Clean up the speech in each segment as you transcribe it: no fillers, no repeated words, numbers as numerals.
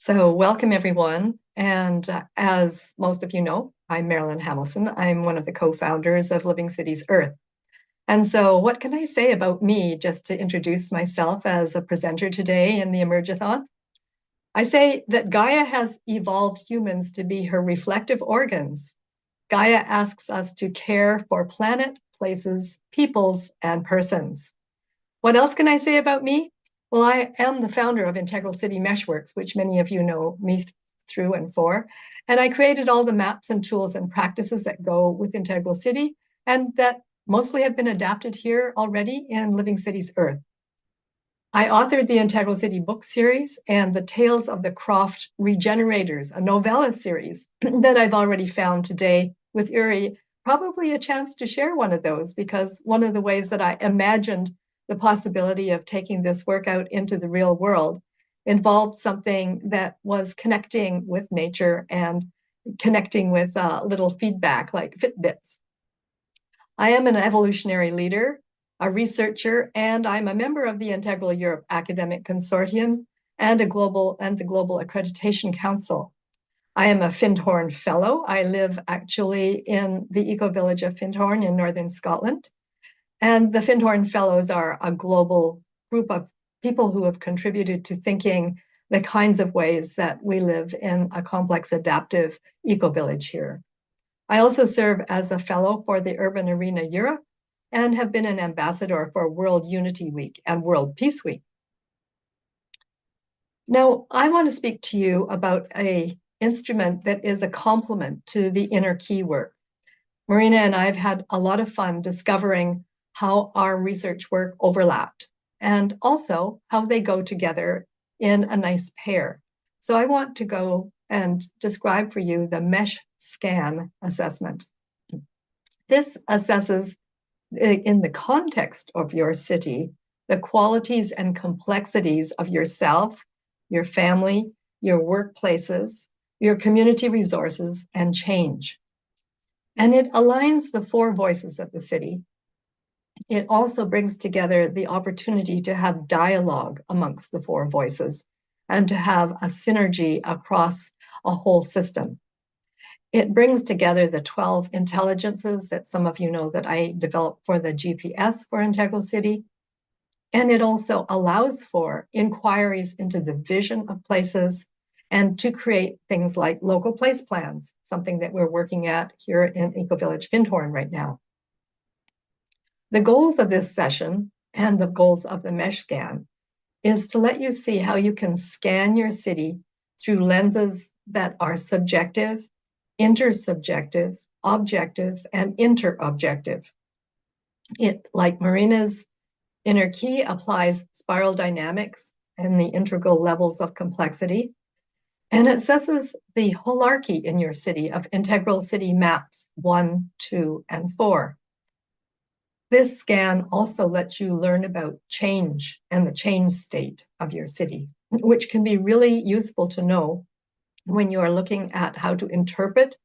So welcome everyone. And as most of you know, I'm Marilyn Hamilton. I'm one of the co-founders of Living Cities Earth. And so what can I say about me just to introduce myself as a presenter today in the Emergathon? I say that Gaia has evolved humans to be her reflective organs. Gaia asks us to care for planet, places, peoples, and persons. What else can I say about me? Well, I am the founder of Integral City Meshworks, which many of you know me through and for. And I created all the maps and tools and practices that go with Integral City and that mostly have been adapted here already in Living Cities Earth. I authored the Integral City book series and the Tales of the Croft Regenerators, a novella series that I've already found today with Uri, probably a chance to share one of those, because one of the ways that I imagined the possibility of taking this work out into the real world involved something that was connecting with nature and connecting with little feedback like Fitbits. I am an evolutionary leader, a researcher, and I'm a member of the Integral Europe Academic Consortium and the Global Accreditation Council. I am a Findhorn Fellow. I live actually in the eco-village of Findhorn in northern Scotland. And the Findhorn Fellows are a global group of people who have contributed to thinking the kinds of ways that we live in a complex adaptive eco-village here. I also serve as a fellow for the Urban Arena Europe and have been an ambassador for World Unity Week and World Peace Week. Now, I want to speak to you about an instrument that is a complement to the inner key work. Marina and I have had a lot of fun discovering how our research work overlapped and also how they go together in a nice pair. So I want to go and describe for you the MeshSCAN assessment. This assesses, in the context of your city, the qualities and complexities of yourself, your family, your workplaces, your community resources, and change. And it aligns the four voices of the city. It also brings together the opportunity to have dialogue amongst the four voices and to have a synergy across a whole system. It brings together the 12 intelligences that some of you know that I developed for the GPS for Integral City. And it also allows for inquiries into the vision of places and to create things like local place plans, something that we're working at here in Eco-Village Findhorn right now. The goals of this session and the goals of the MeshSCAN is to let you see how you can scan your city through lenses that are subjective, intersubjective, objective, and interobjective. It, like Marina's inner key, applies spiral dynamics and the integral levels of complexity. And it assesses the holarchy in your city of integral city maps 1, 2, and 4. This scan also lets you learn about change and the change state of your city, which can be really useful to know when you are looking at how to interpret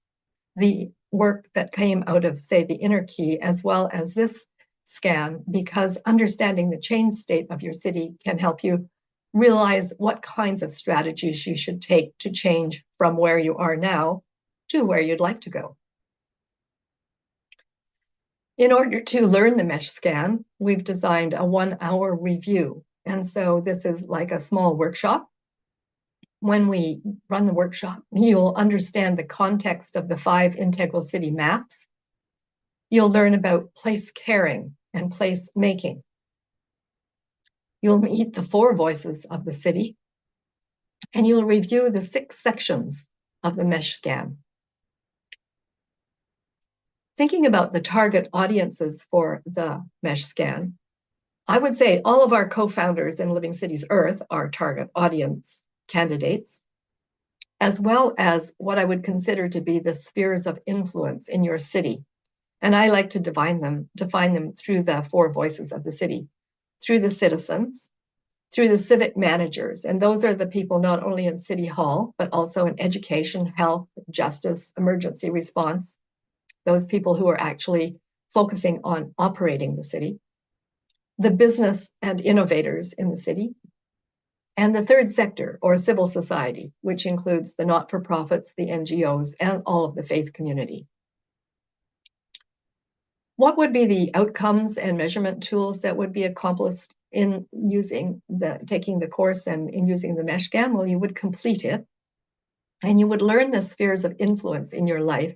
the work that came out of, say, the inner key, as well as this scan, because understanding the change state of your city can help you realize what kinds of strategies you should take to change from where you are now to where you'd like to go. In order to learn the MeshSCAN, we've designed a 1-hour review. And so this is like a small workshop. When we run the workshop, you'll understand the context of the 5 integral city maps. You'll learn about place caring and place making. You'll meet the 4 voices of the city, and you'll review the 6 sections of the MeshSCAN. Thinking about the target audiences for the MeshSCAN, I would say all of our co-founders in Living Cities Earth are target audience candidates, as well as what I would consider to be the spheres of influence in your city. And I like to define them through the 4 voices of the city, through the citizens, through the civic managers. And those are the people not only in City Hall, but also in education, health, justice, emergency response, those people who are actually focusing on operating the city, the business and innovators in the city, and the third sector, or civil society, which includes the not-for-profits, the NGOs, and all of the faith community. What would be the outcomes and measurement tools that would be accomplished in taking the course and in using the MeshSCAN? Well, you would complete it, and you would learn the spheres of influence in your life,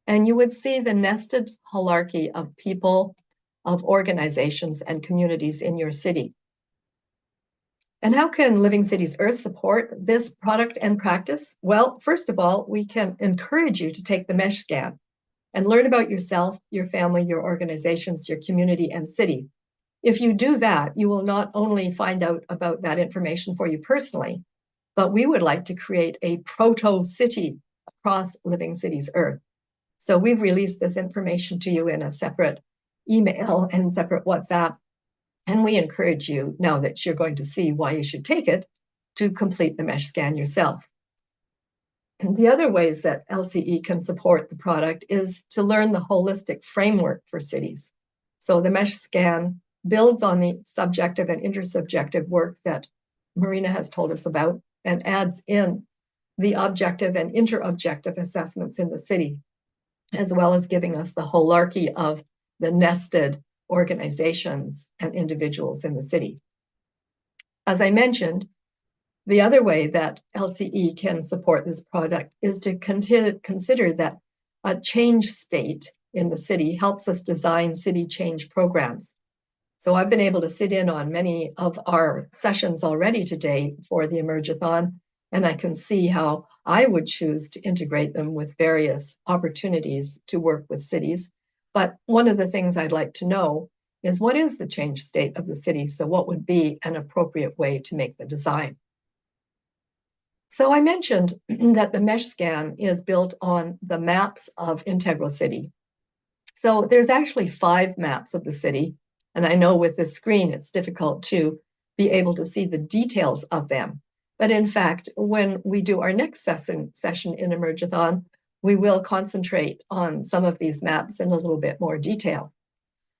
and you would see the nested hierarchy of people, of organizations, and communities in your city. And how can Living Cities Earth support this product and practice? Well, first of all, we can encourage you to take the MeshSCAN and learn about yourself, your family, your organizations, your community, and city. If you do that, you will not only find out about that information for you personally, but we would like to create a proto-city across Living Cities Earth. So we've released this information to you in a separate email and separate WhatsApp, and we encourage you, now that you're going to see why you should take it, to complete the MeshSCAN yourself. The other ways that LCE can support the product is to learn the holistic framework for cities. So the MeshSCAN builds on the subjective and intersubjective work that Marina has told us about and adds in the objective and interobjective assessments in the city, as well as giving us the hierarchy of the nested organizations and individuals in the city. As I mentioned, the other way that LCE can support this product is to consider that a change state in the city helps us design city change programs. So I've been able to sit in on many of our sessions already today for the Emergathon, and I can see how I would choose to integrate them with various opportunities to work with cities. But one of the things I'd like to know is, what is the change state of the city? So what would be an appropriate way to make the design? So I mentioned that the MeshSCAN is built on the maps of Integral City. So there's actually 5 maps of the city, and I know with this screen it's difficult to be able to see the details of them. But in fact, when we do our next session in Emergathon, we will concentrate on some of these maps in a little bit more detail.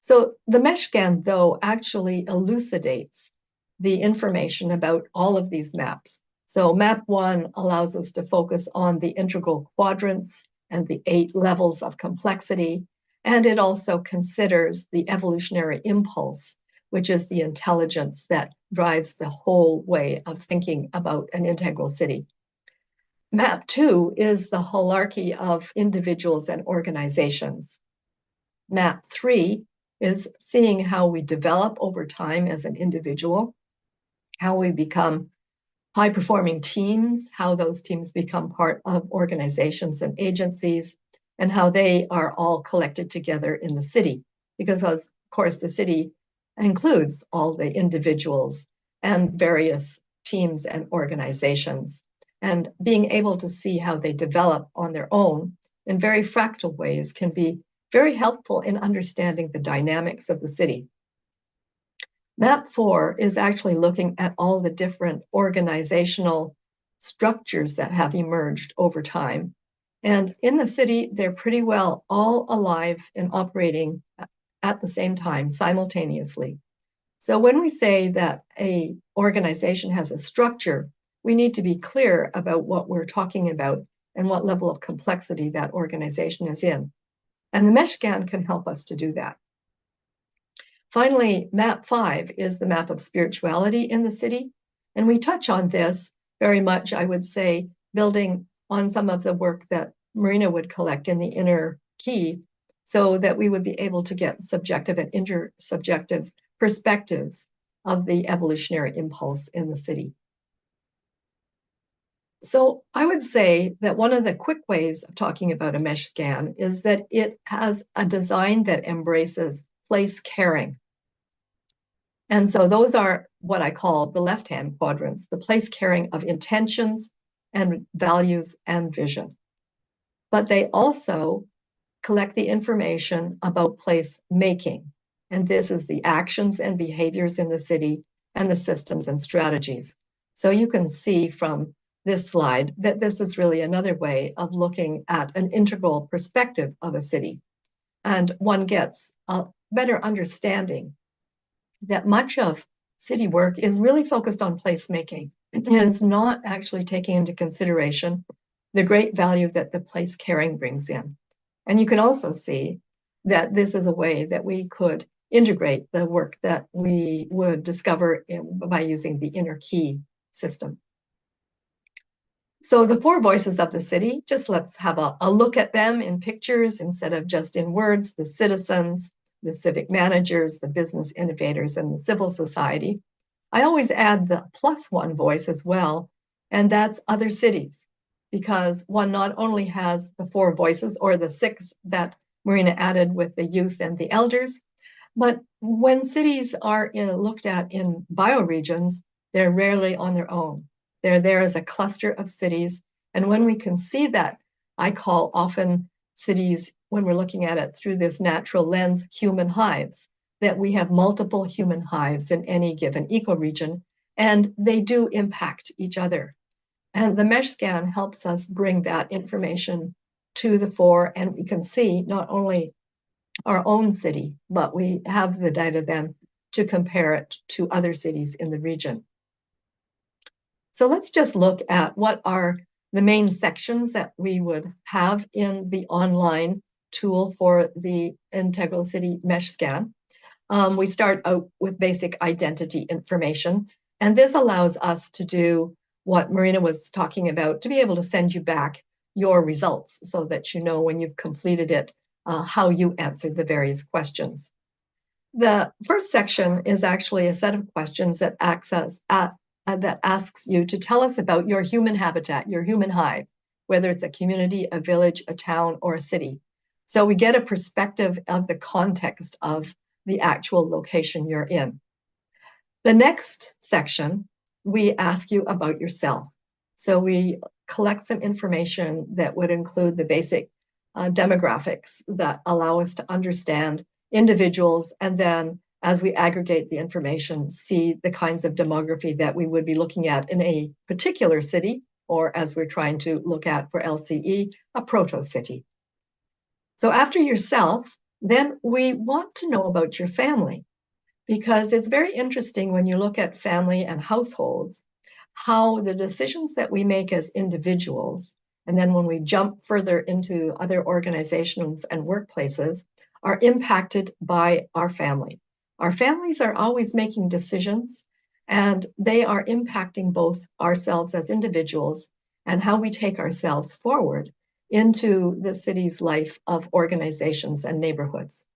So the MeshSCAN, though, actually elucidates the information about all of these maps. So map 1 allows us to focus on the integral quadrants and the 8 levels of complexity. And it also considers the evolutionary impulse, which is the intelligence that drives the whole way of thinking about an integral city. Map 2 is the hierarchy of individuals and organizations. Map 3 is seeing how we develop over time as an individual, how we become high-performing teams, how those teams become part of organizations and agencies, and how they are all collected together in the city. Because, of course, the city includes all the individuals and various teams and organizations. And being able to see how they develop on their own in very fractal ways can be very helpful in understanding the dynamics of the city. Map 4 is actually looking at all the different organizational structures that have emerged over time. And in the city, they're pretty well all alive and operating at the same time, simultaneously. So when we say that an organization has a structure, we need to be clear about what we're talking about and what level of complexity that organization is in. And the MeshSCAN can help us to do that. Finally, map 5 is the map of spirituality in the city. And we touch on this very much, I would say, building on some of the work that Marina would collect in the inner key, so that we would be able to get subjective and intersubjective perspectives of the evolutionary impulse in the city. So I would say that one of the quick ways of talking about a MeshSCAN is that it has a design that embraces place caring. And so those are what I call the left-hand quadrants, the place caring of intentions and values and vision. But they also collect the information about place making. And this is the actions and behaviors in the city and the systems and strategies. So you can see from this slide that this is really another way of looking at an integral perspective of a city. And one gets a better understanding that much of city work is really focused on placemaking. It is not actually taking into consideration the great value that the place caring brings in. And you can also see that this is a way that we could integrate the work that we would discover by using the inner key system. So the 4 voices of the city, just let's have a look at them in pictures instead of just in words: the citizens, the civic managers, the business innovators, and the civil society. I always add the +1 voice as well, and that's other cities, because one not only has the 4 voices, or the 6 that Marina added with the youth and the elders, but when cities are looked at in bioregions, they're rarely on their own. They're there as a cluster of cities. And when we can see that, I call often cities, when we're looking at it through this natural lens, human hives, that we have multiple human hives in any given ecoregion, and they do impact each other. And the MeshSCAN helps us bring that information to the fore, and we can see not only our own city, but we have the data then to compare it to other cities in the region. So let's just look at what are the main sections that we would have in the online tool for the Integral City MeshSCAN. We start out with basic identity information, and this allows us to do what Marina was talking about, to be able to send you back your results so that you know when you've completed it, how you answered the various questions. The first section is actually a set of questions that asks you to tell us about your human habitat, your human hive, whether it's a community, a village, a town, or a city. So we get a perspective of the context of the actual location you're in. The next section, we ask you about yourself. So we collect some information that would include the basic demographics that allow us to understand individuals, and then as we aggregate the information, see the kinds of demography that we would be looking at in a particular city, or as we're trying to look at for LCE, a proto-city. So after yourself, then we want to know about your family, because it's very interesting when you look at family and households, how the decisions that we make as individuals, and then when we jump further into other organizations and workplaces, are impacted by our family. Our families are always making decisions, and they are impacting both ourselves as individuals and how we take ourselves forward into the city's life of organizations and neighborhoods.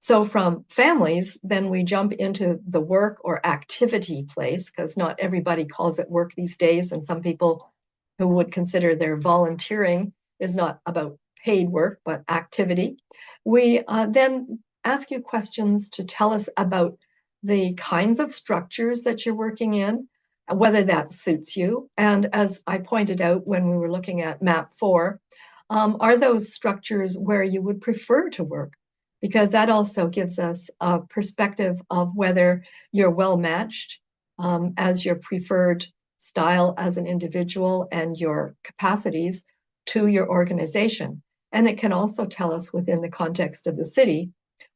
So from families, then we jump into the work or activity place, because not everybody calls it work these days, and some people who would consider their volunteering is not about paid work, but activity. We then ask you questions to tell us about the kinds of structures that you're working in, whether that suits you. And as I pointed out when we were looking at map 4, are those structures where you would prefer to work? Because that also gives us a perspective of whether you're well matched as your preferred style as an individual and your capacities to your organization. And it can also tell us, within the context of the city,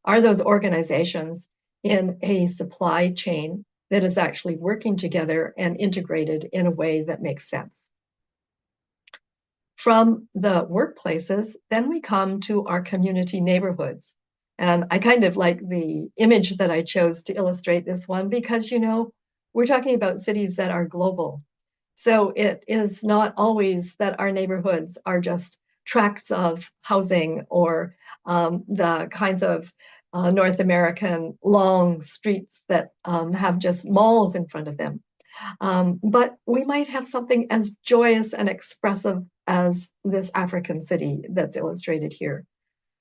are those organizations in a supply chain that is actually working together and integrated in a way that makes sense. From the workplaces, then we come to our community neighborhoods. And I kind of like the image that I chose to illustrate this one, because, you know, we're talking about cities that are global. So it is not always that our neighborhoods are just tracts of housing or the kinds of North American long streets that have just malls in front of them. But we might have something as joyous and expressive as this African city that's illustrated here.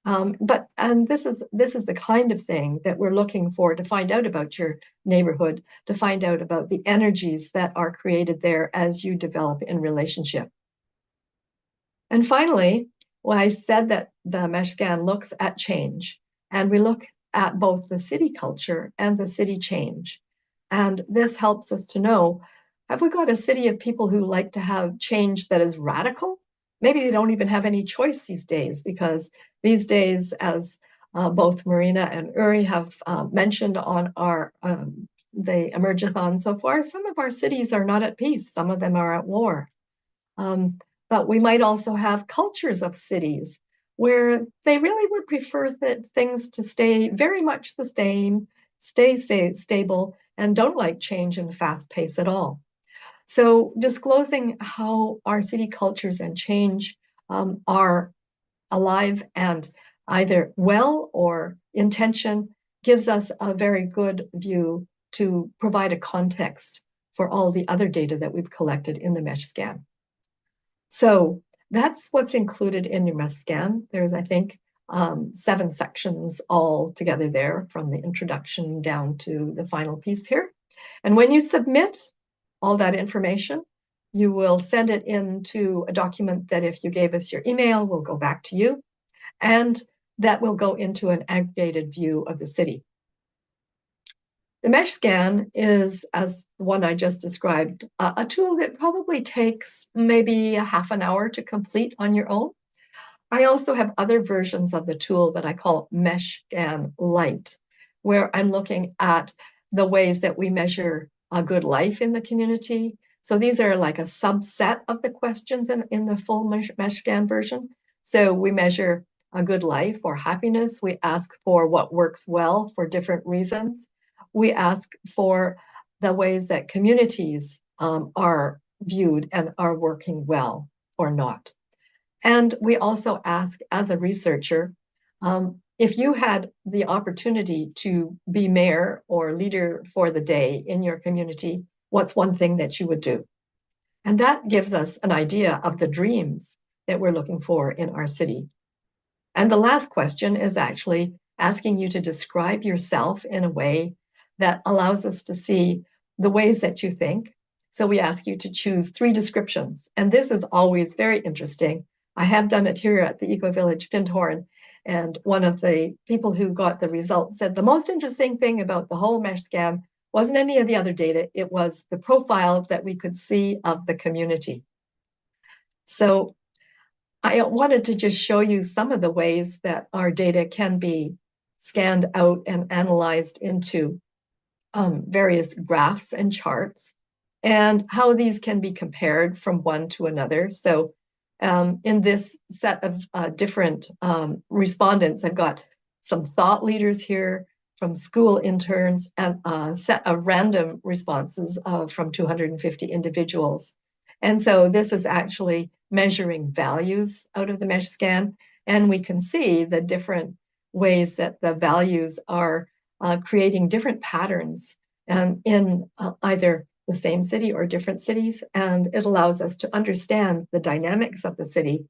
And this is the kind of thing that we're looking for to find out about your neighborhood, to find out about the energies that are created there as you develop in relationship. And finally, well, I said that the MeshSCAN looks at change, and we look at both the city culture and the city change. And this helps us to know, have we got a city of people who like to have change that is radical? Maybe they don't even have any choice these days, because these days, as both Marina and Uri have mentioned on our the emergathon so far, some of our cities are not at peace. Some of them are at war. But we might also have cultures of cities where they really would prefer that things to stay very much the same, stay stable, and don't like change and fast pace at all. So disclosing how our city cultures and change are alive and either well or intention gives us a very good view to provide a context for all the other data that we've collected in the MeshSCAN. So that's what's included in your MeshSCAN. There's, I think, 7 sections all together there, from the introduction down to the final piece here. And when you submit all that information, you will send it into a document that, if you gave us your email, will go back to you, and that will go into an aggregated view of the city. The MeshSCAN is, as the one I just described, a tool that probably takes maybe a half an hour to complete on your own. I also have other versions of the tool that I call MeshSCAN Lite, where I'm looking at the ways that we measure a good life in the community. So these are like a subset of the questions in the full MeshSCAN version. So we measure a good life or happiness. We ask for what works well for different reasons. We ask for the ways that communities are viewed and are working well or not. And we also ask, as a researcher, if you had the opportunity to be mayor or leader for the day in your community, what's one thing that you would do? And that gives us an idea of the dreams that we're looking for in our city. And the last question is actually asking you to describe yourself in a way that allows us to see the ways that you think. So we ask you to choose 3 descriptions. And this is always very interesting. I have done it here at the Eco Village Findhorn, and one of the people who got the results said the most interesting thing about the whole MeshSCAN wasn't any of the other data, it was the profile that we could see of the community. So I wanted to just show you some of the ways that our data can be scanned out and analyzed into various graphs and charts, and how these can be compared from one to another. So in this set of different respondents, I've got some thought leaders here from school interns, and a set of random responses from 250 individuals. And so this is actually measuring values out of the MeshSCAN, and we can see the different ways that the values are creating different patterns in either the same city or different cities, and it allows us to understand the dynamics of the city,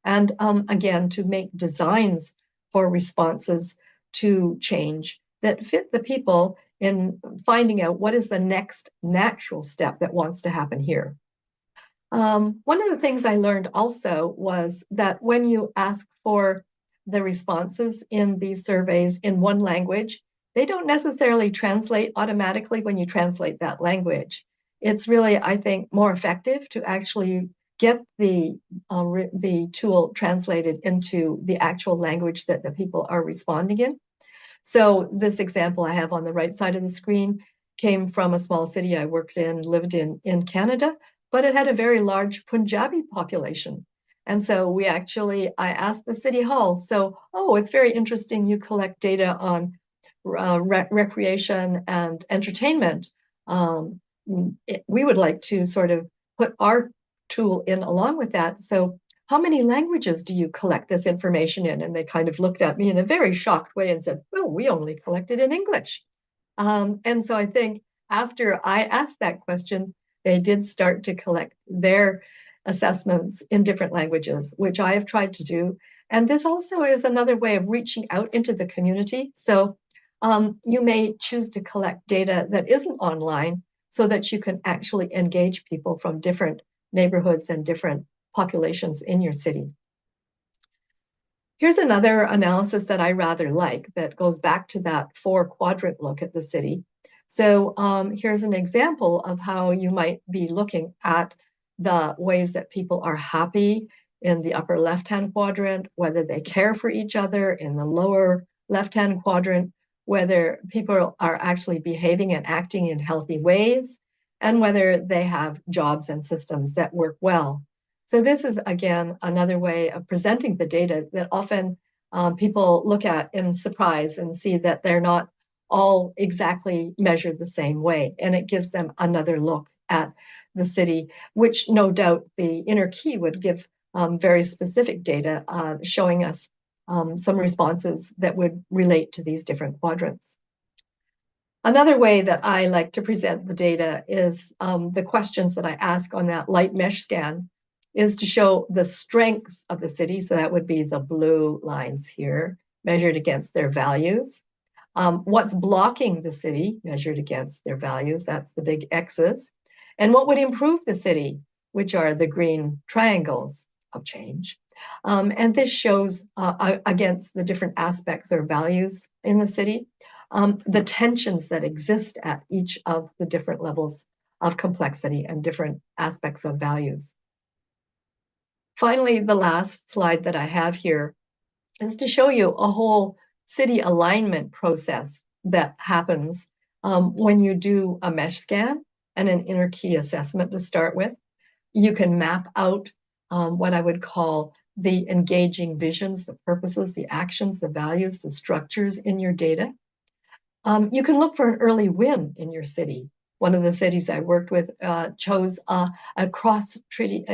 and again, to make designs for responses to change that fit the people in finding out what is the next natural step that wants to happen here. One of the things I learned also was that when you ask for the responses in these surveys in one language, they don't necessarily translate automatically when you translate that language. It's really, I think, more effective to actually get the tool translated into the actual language that the people are responding in. So this example I have on the right side of the screen came from a small city I lived in Canada, but it had a very large Punjabi population. And so I asked the city hall, it's very interesting you collect data on recreation and entertainment. We would like to sort of put our tool in along with that. So how many languages do you collect this information in? And they kind of looked at me in a very shocked way and said, well, we only collect it in English. And so I think after I asked that question, they did start to collect their assessments in different languages, which I have tried to do. And this also is another way of reaching out into the community. So you may choose to collect data that isn't online so that you can actually engage people from different neighborhoods and different populations in your city. Here's another analysis that I rather like that goes back to that 4-quadrant look at the city. So here's an example of how you might be looking at the ways that people are happy in the upper left-hand quadrant, whether they care for each other in the lower left-hand quadrant, whether people are actually behaving and acting in healthy ways, and whether they have jobs and systems that work well. So this is, again, another way of presenting the data that often people look at in surprise and see that they're not all exactly measured the same way. And it gives them another look at the city, which no doubt the inner key would give very specific data showing us some responses that would relate to these different quadrants. Another way that I like to present the data is the questions that I ask on that light mesh scan is to show the strengths of the city. So that would be the blue lines here, measured against their values. What's blocking the city, measured against their values, that's the big X's. And what would improve the city, which are the green triangles of change. And this shows against the different aspects or values in the city, the tensions that exist at each of the different levels of complexity and different aspects of values. Finally, the last slide that I have here is to show you a whole city alignment process that happens when you do a mesh scan and an inner key assessment to start with. You can map out what I would call the engaging visions, the purposes, the actions, the values, the structures in your data. You can look for an early win in your city. One of the cities I worked with chose a cross-city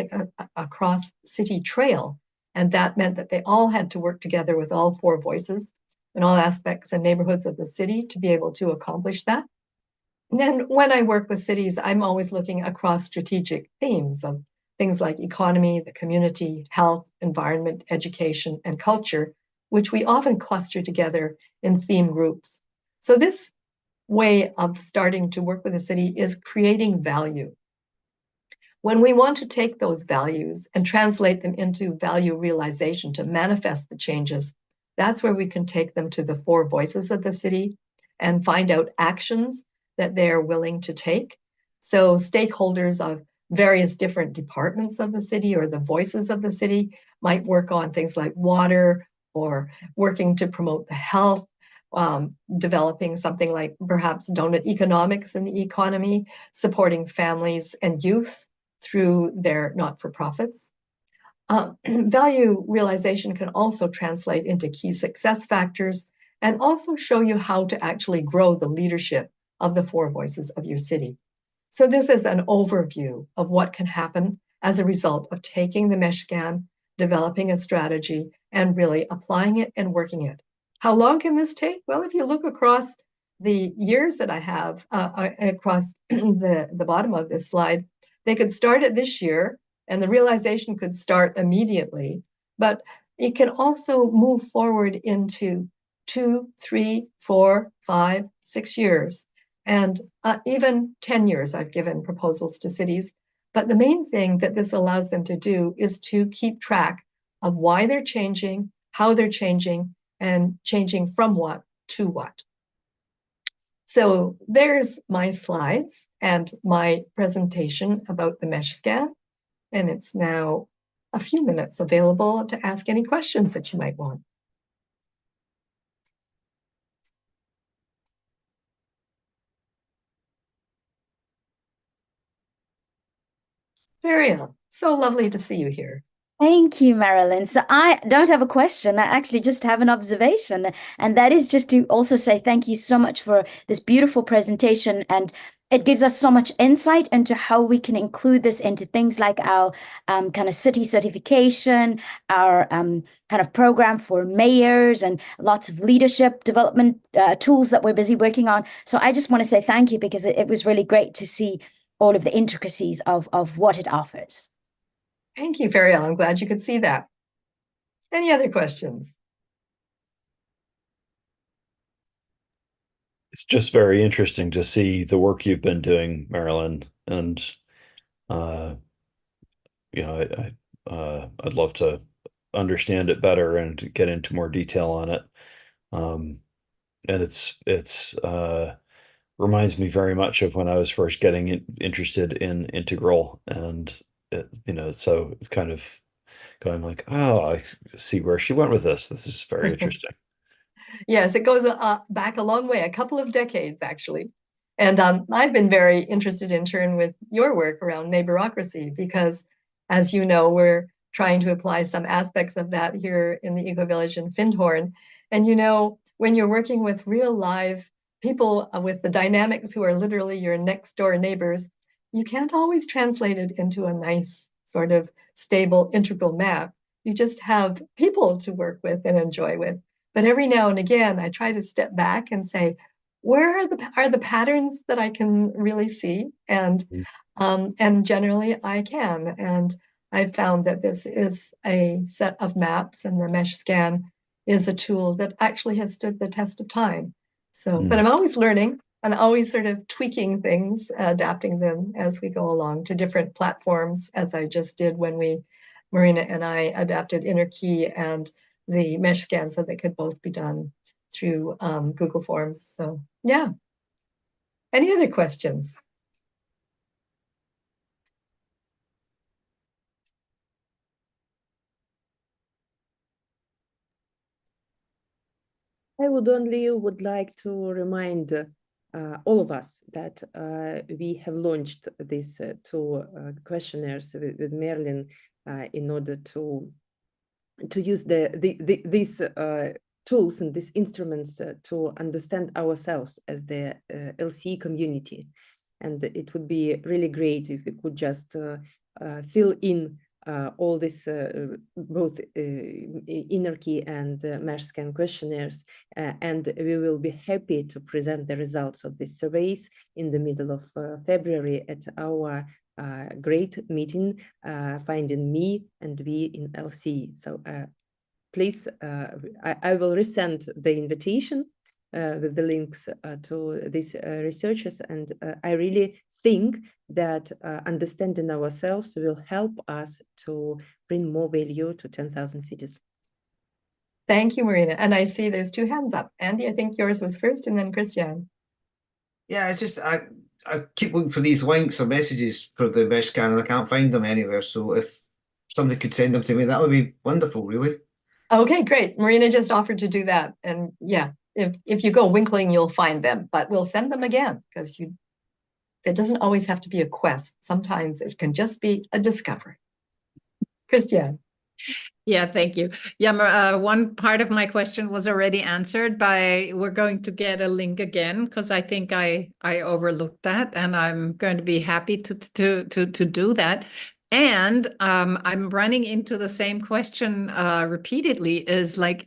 trail, and that meant that they all had to work together with all four voices in all aspects and neighborhoods of the city to be able to accomplish that. And then when I work with cities, I'm always looking across strategic themes of things like economy, the community, health, environment, education, and culture, which we often cluster together in theme groups. So this way of starting to work with a city is creating value. When we want to take those values and translate them into value realization to manifest the changes, that's where we can take them to the four voices of the city and find out actions that they're willing to take. So stakeholders of various different departments of the city or the voices of the city might work on things like water or working to promote the health, developing something like perhaps donut economics in the economy, supporting families and youth through their not-for-profits. Value realization can also translate into key success factors and also show you how to actually grow the leadership of the four voices of your city. So this is an overview of what can happen as a result of taking the mesh scan, developing a strategy, and really applying it and working it. How long can this take? Well, if you look across the years that I have across the bottom of this slide, they could start it this year, and the realization could start immediately, but it can also move forward into 2, 3, 4, 5, 6 years, and even 10 years. I've given proposals to cities. But the main thing that this allows them to do is to keep track of why they're changing, how they're changing, and changing from what to what. So there's my slides and my presentation about the MeshSCAN, and it's now a few minutes available to ask any questions that you might want. Marielle, so lovely to see you here. Thank you, Marilyn. So I don't have a question. I actually just have an observation. And that is just to also say thank you so much for this beautiful presentation. And it gives us so much insight into how we can include this into things like our kind of city certification, our kind of program for mayors, and lots of leadership development tools that we're busy working on. So I just want to say thank you because it was really great to see all of the intricacies of what it offers. Thank you, Fariel. I'm glad you could see that. Any other questions? It's just very interesting to see the work you've been doing, Marilyn, and uh, I'd love to understand it better and to get into more detail on it. And it's reminds me very much of when I was first getting interested in integral, and so it's kind of going like, oh, I see where she went with this. This is very interesting. Yes, it goes back a long way, a couple of decades actually. And I've been very interested in turn with your work around neighborocracy because, as you know, we're trying to apply some aspects of that here in the Eco Village in Findhorn. And you know, when you're working with real live people with the dynamics who are literally your next door neighbors, you can't always translate it into a nice sort of stable integral map. You just have people to work with and enjoy with. But every now and again, I try to step back and say, where are the patterns that I can really see? And generally I can. And I've found that this is a set of maps, and the MeshSCAN is a tool that actually has stood the test of time. So, but I'm always learning and always sort of tweaking things, adapting them as we go along to different platforms, as I just did when Marina and I adapted InnerKey and the MeshSCAN so they could both be done through Google Forms. So yeah. Any other questions? I would like to remind all of us that we have launched these two questionnaires with Marilyn in order to use these tools and these instruments to understand ourselves as the LCE community. And it would be really great if we could just fill in all this, both InnerKey and MeshSCAN questionnaires, and we will be happy to present the results of these surveys in the middle of February at our great meeting, Finding Me and We in LCE. So please, I will resend the invitation with the links to these researchers, and I really think that understanding ourselves will help us to bring more value to 10,000 cities. Thank you, Marina. And I see there's two hands up. Andy, I think yours was first, and then Christian. Yeah, it's just I keep looking for these links or messages for the MeshSCAN and I can't find them anywhere. So if somebody could send them to me, that would be wonderful, really. Okay, great. Marina just offered to do that. And yeah, if you go winkling, you'll find them, but we'll send them again because it doesn't always have to be a quest. Sometimes it can just be a discovery. Christian. Yeah, thank you. Yeah, one part of my question was already answered by we're going to get a link again because I think I overlooked that, and I'm going to be happy to do that. And I'm running into the same question repeatedly, is like,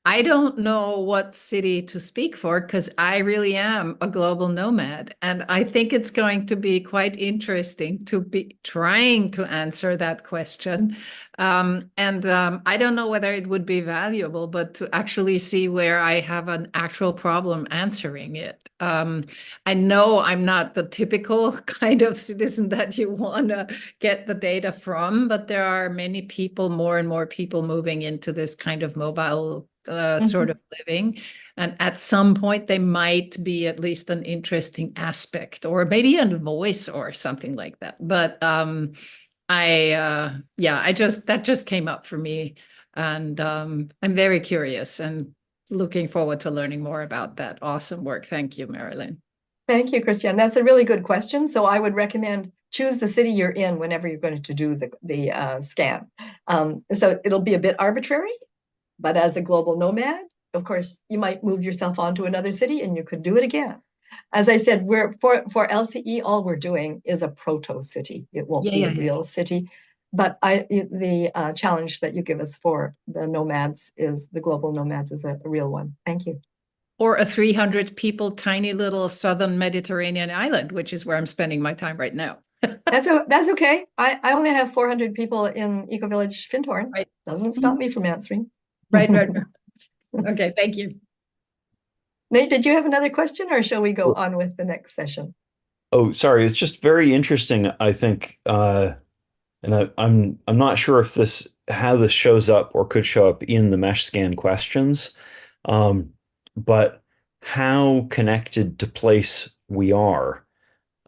I don't know what city to speak for because I really am a global nomad. And I think it's going to be quite interesting to be trying to answer that question. I don't know whether it would be valuable, but to actually see where I have an actual problem answering it. I know I'm not the typical kind of citizen that you want to get the data from, but there are many people, more and more people moving into this kind of mobile sort of living. And at some point, they might be at least an interesting aspect, or maybe a voice or something like that. But that just came up for me, and I'm very curious and looking forward to learning more about that awesome work. Thank you, Marilyn. Thank you, Christian. That's a really good question. So I would recommend choose the city you're in whenever you're going to do the scan. So it'll be a bit arbitrary, but as a global nomad, of course, you might move yourself onto another city and you could do it again. As I said, for LCE, all we're doing is a proto city. It won't be a real city. But the challenge that you give us for the nomads is the global nomads is a real one. Thank you. Or a 300 people tiny little southern Mediterranean island, which is where I'm spending my time right now. That's okay. I only have 400 people in Eco Village Findhorn. Right. Doesn't stop me from answering. Right. Okay, thank you. Nate, did you have another question, or shall we go on with the next session? Oh, sorry. It's just very interesting, I think, and I'm not sure if how this shows up or could show up in the MeshSCAN questions, but how connected to place we are,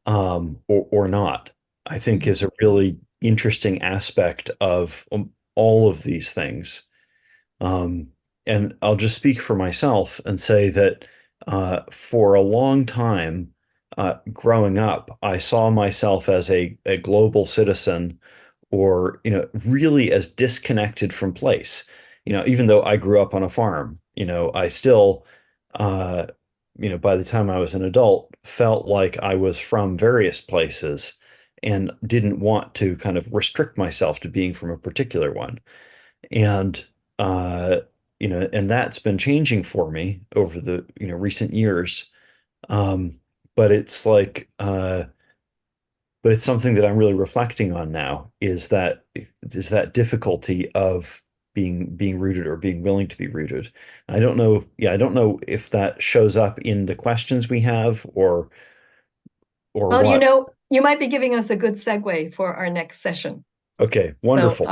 or not, I think is a really interesting aspect of all of these things. and I'll just speak for myself and say that for a long time, growing up, I saw myself as a global citizen, or really as disconnected from place. Even though I grew up on a farm, I still, uh, by the time I was an adult, felt like I was from various places and didn't want to kind of restrict myself to being from a particular one. And uh, and that's been changing for me over the recent years. Um, but it's like but it's something that I'm really reflecting on now, is that difficulty of being rooted, or being willing to be rooted. I don't know, yeah, I don't know if that shows up in the questions we have, or Well, what. you might be giving us a good segue for our next session. Okay, So, wonderful.